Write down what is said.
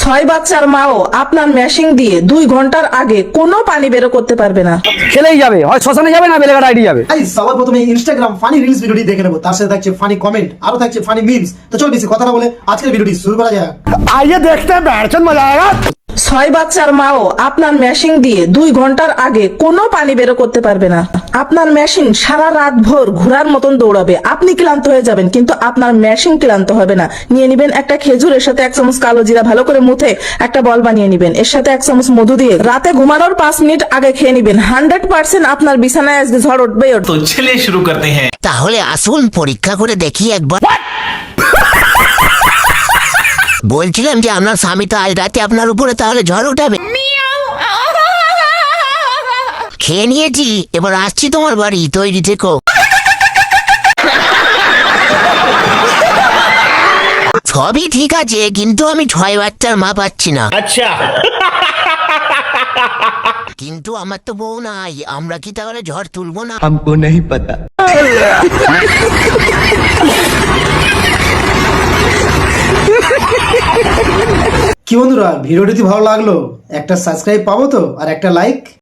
ছয় বাচ্চার মাও আপনার মেশিং দিয়ে 2 ঘন্টার আগে কোনো পানি বের করতে পারবে না। খেলেই যাবে, হয় শ্মশানে যাবে না বেলেঘাটা আইডি যাবে। সবার প্রথমে ইনস্টাগ্রাম ফানি রিলস ভিডিওটি দেখে নেবো, তার সাথে থাকছে ফানি কমেন্ট, আরো থাকছে ফানি মিমস। তো চল বেশি কথা না বলে আজকের ভিডিওটি শুরু করা যাক। आइए देखते हैं बैठचंद मजा आएगा। ছয় বাচ্চার মাও আপনার মেশিং দিয়ে 2 ঘন্টার আগে কোনো পানি বের করতে পারবে না। আপনার মেশিন সারা রাত ভোর ঘোড়ার মতন দৌড়াবে, আপনি ক্লান্ত হয়ে যাবেন কিন্তু আপনার মেশিন ক্লান্ত হবে না। নিয়ে নিবেন একটা খেজুর, এর সাথে 1 চামচ কালো জিরা ভালো করে মুথে একটা বল বানিয়ে নিবেন। এর সাথে 1 চামচ মধু দিয়ে রাতে ঘুমানোর 5 মিনিট আগে খেয়ে নিবেন। 100% আপনার বিছানায় আজকে ঝড় উঠবে। तो चलिए शुरू करते हैं। তাহলে আসুন পরীক্ষা করে দেখি একবার। বলছিলাম যে আপনার স্বামী তো আজ রাতে আপনার উপরে তাহলে ঝড় উঠাবে। খেয়ে নিয়েছি, এবার আসছি তোমার বাড়ি, তৈরি থেকো। সবই ঠিক আছে, কিন্তু আমি 6 বাচ্চার মা পাচ্ছি না। अच्छा কিন্তু আমার তো বউ নাই, আমরা কি তাহলে ঝড় তুলবো না? हमको नहीं पता। কি বন্ধুরা, ভিডিওটি ভালো লাগলো একটা সাবস্ক্রাইব পাবো তো, আর একটা লাইক।